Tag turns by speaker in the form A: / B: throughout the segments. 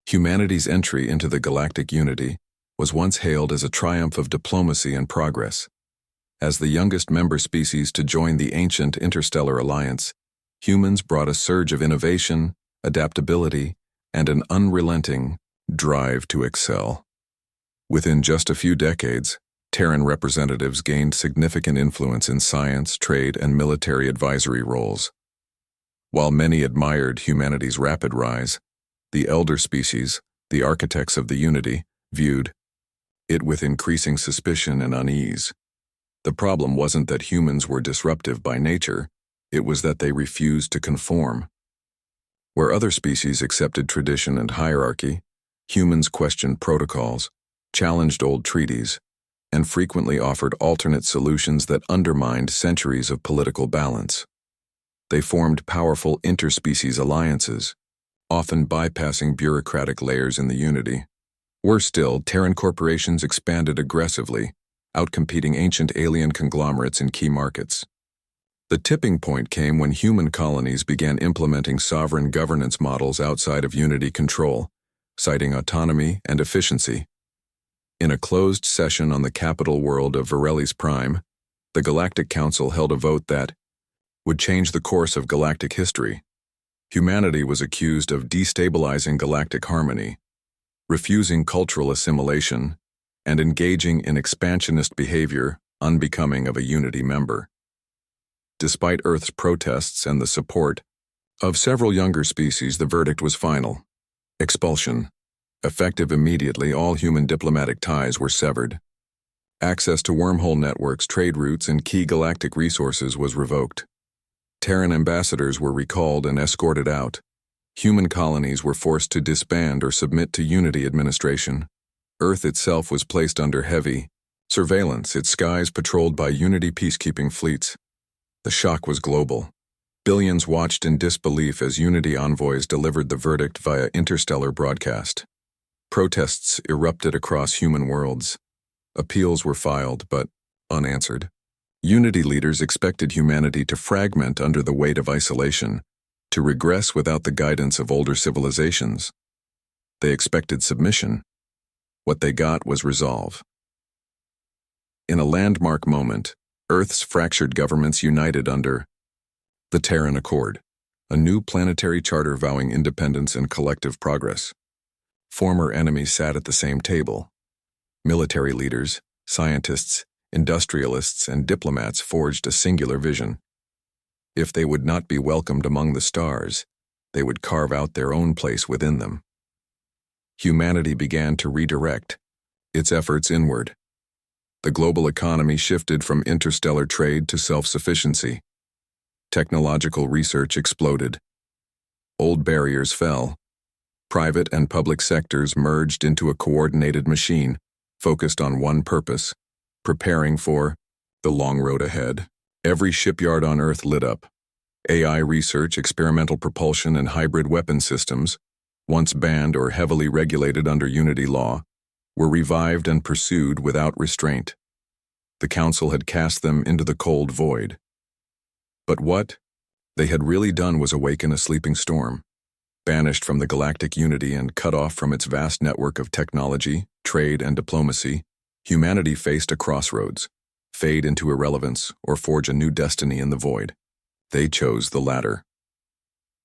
A: Humanity's entry into the galactic unity was once hailed as a triumph of diplomacy and progress. As the youngest member species to join the ancient interstellar alliance, humans brought a surge of innovation, adaptability, and an unrelenting drive to excel. Within just a few decades, Terran representatives gained significant influence in science, trade, and military advisory roles. While many admired humanity's rapid rise, the elder species, the architects of the unity, viewed it with increasing suspicion and unease. The problem wasn't that humans were disruptive by nature, it was that they refused to conform. Where other species accepted tradition and hierarchy, humans questioned protocols, challenged old treaties, and frequently offered alternate solutions that undermined centuries of political balance. They formed powerful interspecies alliances, often bypassing bureaucratic layers in the unity. Worse still, Terran corporations expanded aggressively, outcompeting ancient alien conglomerates in key markets. The tipping point came when human colonies began implementing sovereign governance models outside of unity control, citing autonomy and efficiency. In a closed session on the capital world of Varellis Prime, the Galactic Council held a vote that would change the course of galactic history. Humanity was accused of destabilizing galactic harmony, refusing cultural assimilation, and engaging in expansionist behavior unbecoming of a unity member. Despite Earth's protests and the support of several younger species, the verdict was final: expulsion. Effective immediately, all human diplomatic ties were severed. Access to wormhole networks, trade routes, and key galactic resources was revoked. Terran ambassadors were recalled and escorted out. Human colonies were forced to disband or submit to unity administration. Earth itself was placed under heavy surveillance, its skies patrolled by unity peacekeeping fleets. The shock was global. Billions watched in disbelief as unity envoys delivered the verdict via interstellar broadcast. Protests erupted across human worlds. Appeals were filed, but unanswered. Unity leaders expected humanity to fragment under the weight of isolation, to regress without the guidance of older civilizations. They expected submission. What they got was resolve. In a landmark moment, Earth's fractured governments united under the Terran Accord, a new planetary charter vowing independence and collective progress. Former enemies sat at the same table. Military leaders, scientists, industrialists, and diplomats forged a singular vision. If they would not be welcomed among the stars, they would carve out their own place within them. Humanity began to redirect its efforts inward. The global economy shifted from interstellar trade to self-sufficiency. Technological research exploded. Old barriers fell. Private and public sectors merged into a coordinated machine, focused on one purpose: preparing for the long road ahead. Every shipyard on Earth lit up. AI research, experimental propulsion, and hybrid weapon systems, once banned or heavily regulated under Unity law, were revived and pursued without restraint. The Council had cast them into the cold void. But what they had really done was awaken a sleeping storm. Banished from the galactic unity and cut off from its vast network of technology, trade, and diplomacy, humanity faced a crossroads: fade into irrelevance or forge a new destiny in the void. They chose the latter.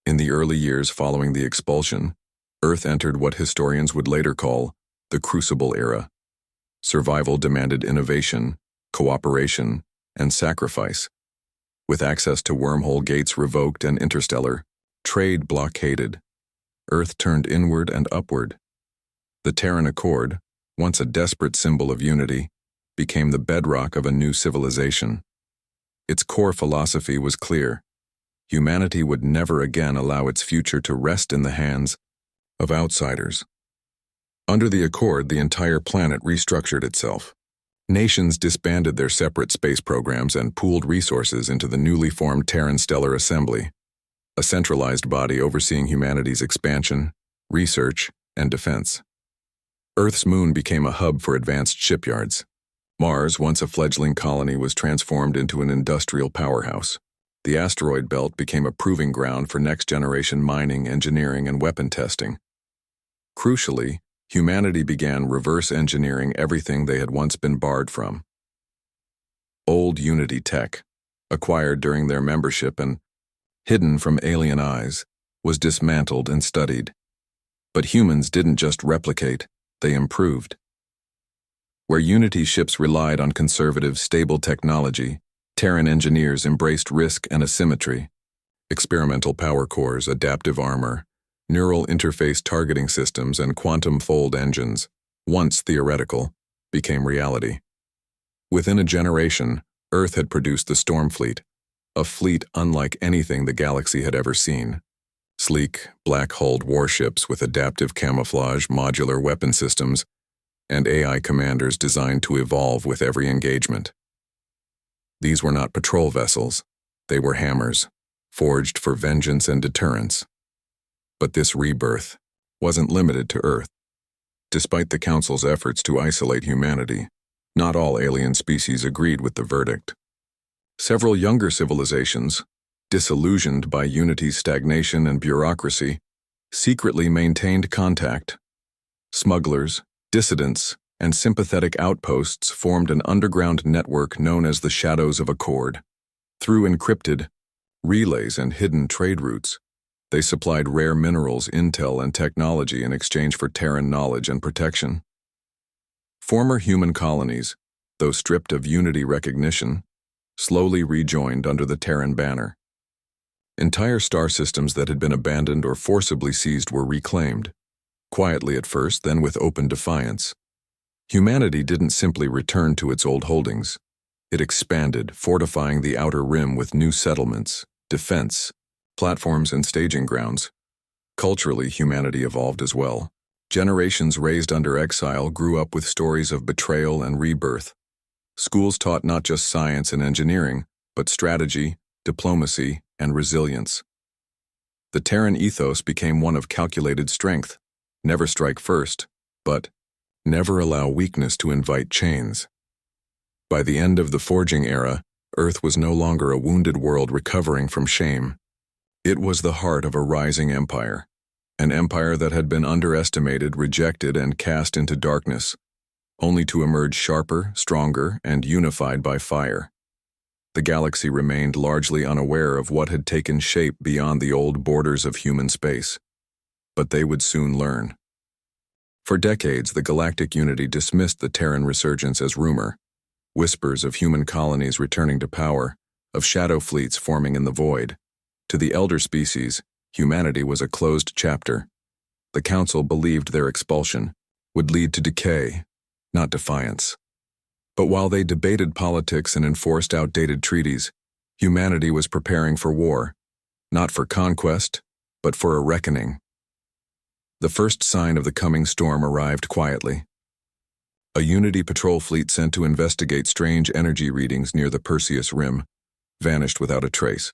A: In the early years following the expulsion, Earth entered what historians would later call the Crucible era. Survival demanded innovation, cooperation, and sacrifice. With access to wormhole gates revoked and interstellar trade blockaded, Earth turned inward and upward. The Terran Accord, once a desperate symbol of unity, became the bedrock of a new civilization. Its core philosophy was clear: humanity would never again allow its future to rest in the hands of outsiders. Under the Accord, the entire planet restructured itself. Nations disbanded their separate space programs and pooled resources into the newly formed Terran Stellar Assembly, a centralized body overseeing humanity's expansion, research, and defense. Earth's moon became a hub for advanced shipyards. Mars, once a fledgling colony, was transformed into an industrial powerhouse. The asteroid belt became a proving ground for next-generation mining, engineering, and weapon testing. Crucially, humanity began reverse engineering everything they had once been barred from. Old Unity tech, acquired during their membership and hidden from alien eyes, was dismantled and studied. But humans didn't just replicate, they improved. Where Unity ships relied on conservative, stable technology, Terran engineers embraced risk and asymmetry. Experimental power cores, adaptive armor, neural interface targeting systems, and quantum fold engines, once theoretical, became reality. Within a generation, Earth had produced the Stormfleet, a fleet unlike anything the galaxy had ever seen. Sleek, black-hulled warships with adaptive camouflage, modular weapon systems, and AI commanders designed to evolve with every engagement. These were not patrol vessels, they were hammers, forged for vengeance and deterrence. But this rebirth wasn't limited to Earth. Despite the Council's efforts to isolate humanity, not all alien species agreed with the verdict. Several younger civilizations, disillusioned by Unity's stagnation and bureaucracy, secretly maintained contact. Smugglers, dissidents, and sympathetic outposts formed an underground network known as the Shadows of Accord. Through encrypted relays and hidden trade routes, they supplied rare minerals, intel, and technology in exchange for Terran knowledge and protection. Former human colonies, though stripped of Unity recognition, slowly rejoined under the Terran banner. Entire star systems that had been abandoned or forcibly seized were reclaimed, quietly at first, then with open defiance. Humanity didn't simply return to its old holdings. It expanded, fortifying the outer rim with new settlements, defense, platforms, and staging grounds. Culturally, humanity evolved as well. Generations raised under exile grew up with stories of betrayal and rebirth. Schools taught not just science and engineering, but strategy, diplomacy, and resilience. The Terran ethos became one of calculated strength. Never strike first, but never allow weakness to invite chains. By the end of the Forging era, Earth was no longer a wounded world recovering from shame. It was the heart of a rising empire, an empire that had been underestimated, rejected, and cast into darkness, only to emerge sharper, stronger, and unified by fire. The galaxy remained largely unaware of what had taken shape beyond the old borders of human space. But they would soon learn. For decades, the galactic unity dismissed the Terran resurgence as rumor, whispers of human colonies returning to power, of shadow fleets forming in the void. To the elder species, humanity was a closed chapter. The Council believed their expulsion would lead to decay, not defiance. But while they debated politics and enforced outdated treaties, humanity was preparing for war, not for conquest, but for a reckoning. The first sign of the coming storm arrived quietly. A Unity patrol fleet sent to investigate strange energy readings near the Perseus Rim vanished without a trace.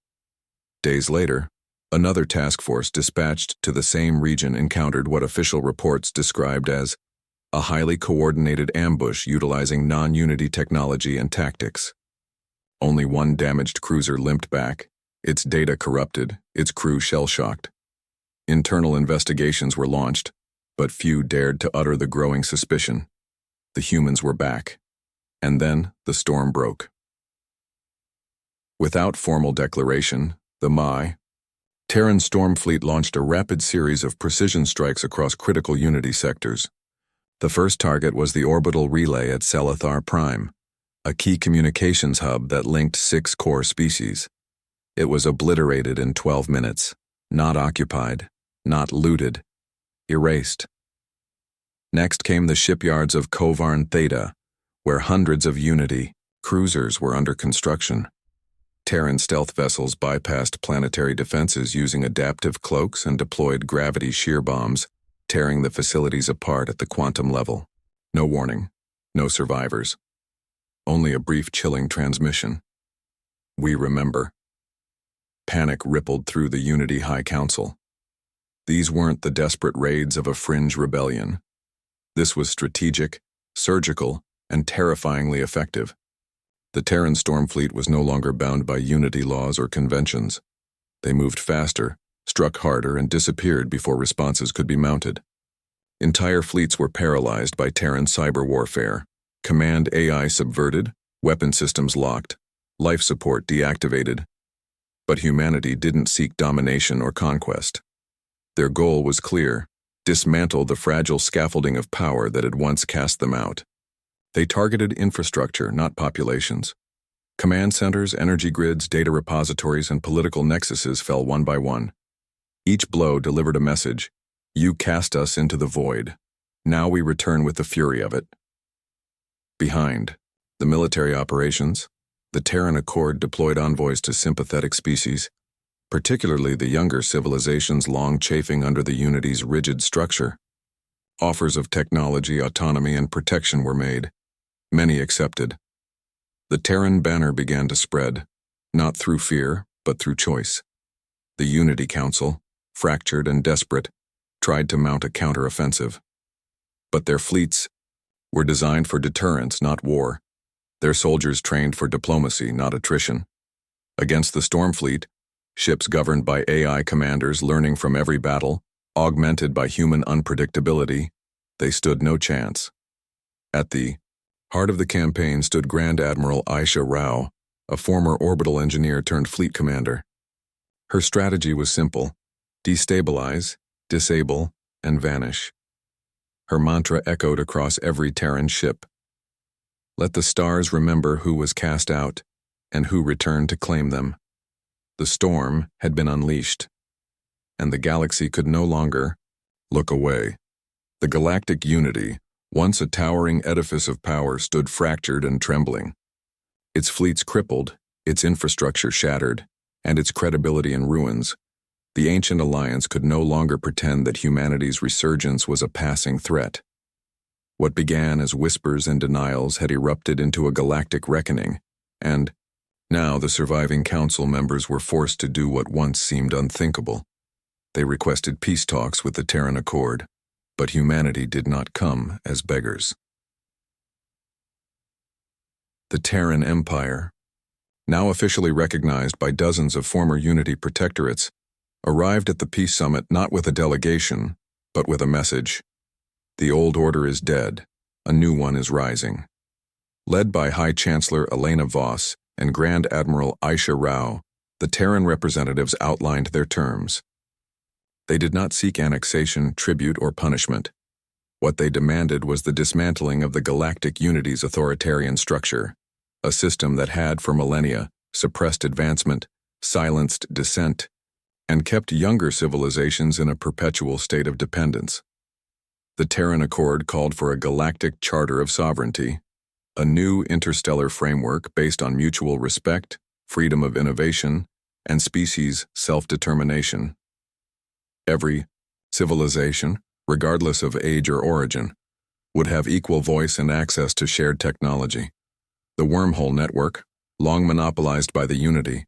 A: Days later, another task force dispatched to the same region encountered what official reports described as a highly coordinated ambush utilizing non-Unity technology and tactics. Only one damaged cruiser limped back, its data corrupted, its crew shell-shocked. Internal investigations were launched, but few dared to utter the growing suspicion. The humans were back. And then the storm broke. Without formal declaration, the Terran Stormfleet launched a rapid series of precision strikes across critical Unity sectors. The first target was the orbital relay at Selithar Prime, a key communications hub that linked 6 core species. It was obliterated in 12 minutes, not occupied, not looted, erased. Next came the shipyards of Kovarn Theta, where hundreds of Unity cruisers were under construction. Terran stealth vessels bypassed planetary defenses using adaptive cloaks and deployed gravity shear bombs, tearing the facilities apart at the quantum level. No warning, no survivors. Only a brief chilling transmission. We remember. Panic rippled through the Unity High Council. These weren't the desperate raids of a fringe rebellion. This was strategic, surgical, and terrifyingly effective. The Terran Stormfleet was no longer bound by Unity laws or conventions. They moved faster, struck harder, and disappeared before responses could be mounted. Entire fleets were paralyzed by Terran cyber warfare. Command AI subverted, weapon systems locked, life support deactivated. But humanity didn't seek domination or conquest. Their goal was clear: dismantle the fragile scaffolding of power that had once cast them out. They targeted infrastructure, not populations. Command centers, energy grids, data repositories, and political nexuses fell one by one. Each blow delivered a message: you cast us into the void. Now we return with the fury of it. Behind the military operations, the Terran Accord deployed envoys to sympathetic species, particularly the younger civilizations long chafing under the Unity's rigid structure. Offers of technology, autonomy, and protection were made. Many accepted. The Terran banner began to spread, not through fear, but through choice. The Unity Council, fractured and desperate, tried to mount a counteroffensive. But their fleets were designed for deterrence, not war. Their soldiers trained for diplomacy, not attrition. Against the Stormfleet, ships governed by AI commanders learning from every battle, augmented by human unpredictability, they stood no chance. At the heart of the campaign stood Grand Admiral Aisha Rao, a former orbital engineer turned fleet commander. Her strategy was simple: destabilize, disable, and vanish. Her mantra echoed across every Terran ship. Let the stars remember who was cast out and who returned to claim them. The storm had been unleashed, and the galaxy could no longer look away. The galactic unity, once a towering edifice of power, stood fractured and trembling. Its fleets crippled, its infrastructure shattered, and its credibility in ruins. The ancient alliance could no longer pretend that humanity's resurgence was a passing threat. What began as whispers and denials had erupted into a galactic reckoning, and now the surviving council members were forced to do what once seemed unthinkable. They requested peace talks with the Terran Accord, but humanity did not come as beggars. The Terran Empire, now officially recognized by dozens of former Unity protectorates, arrived at the peace summit not with a delegation, but with a message. The old order is dead, a new one is rising. Led by High Chancellor Elena Voss and Grand Admiral Aisha Rao, the Terran representatives outlined their terms. They did not seek annexation, tribute, or punishment. What they demanded was the dismantling of the galactic unity's authoritarian structure, a system that had for millennia suppressed advancement, silenced dissent, and kept younger civilizations in a perpetual state of dependence. The Terran Accord called for a galactic charter of sovereignty, a new interstellar framework based on mutual respect, freedom of innovation, and species self-determination. Every civilization, regardless of age or origin, would have equal voice and access to shared technology. The wormhole network, long monopolized by the Unity,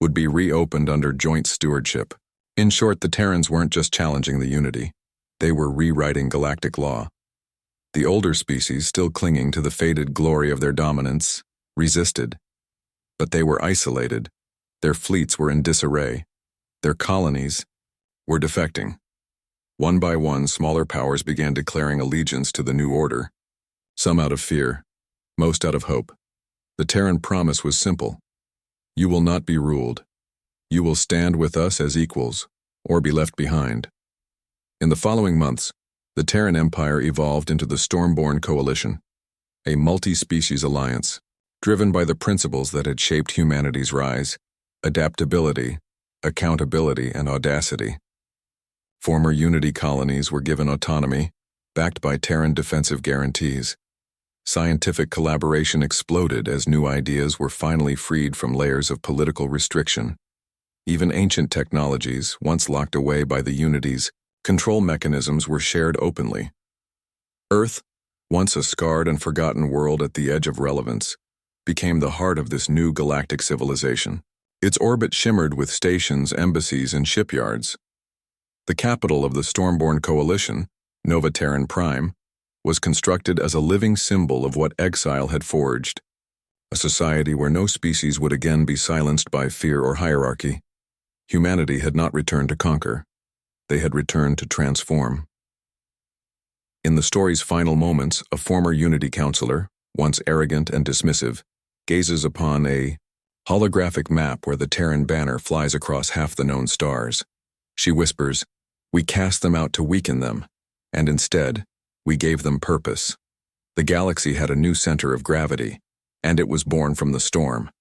A: would be reopened under joint stewardship. In short, the Terrans weren't just challenging the Unity, they were rewriting galactic law. The older species, still clinging to the faded glory of their dominance, resisted. But they were isolated, their fleets were in disarray, their colonies were defecting. One by one, smaller powers began declaring allegiance to the new order, some out of fear, most out of hope. The Terran promise was simple: you will not be ruled. You will stand with us as equals, or be left behind. In the following months, the Terran Empire evolved into the Stormborn Coalition, a multi-species alliance, driven by the principles that had shaped humanity's rise: adaptability, accountability, and audacity. Former Unity colonies were given autonomy, backed by Terran defensive guarantees. Scientific collaboration exploded as new ideas were finally freed from layers of political restriction. Even ancient technologies, once locked away by the Unity's control mechanisms, were shared openly. Earth, once a scarred and forgotten world at the edge of relevance, became the heart of this new galactic civilization. Its orbit shimmered with stations, embassies, and shipyards. The capital of the Stormborn Coalition, Nova Terran Prime, was constructed as a living symbol of what Exile had forged, a society where no species would again be silenced by fear or hierarchy. Humanity had not returned to conquer. They had returned to transform. In the story's final moments, a former Unity counselor, once arrogant and dismissive, gazes upon a holographic map where the Terran banner flies across half the known stars. She whispers, "We cast them out to weaken them, and instead, we gave them purpose." The galaxy had a new center of gravity, and it was born from the storm.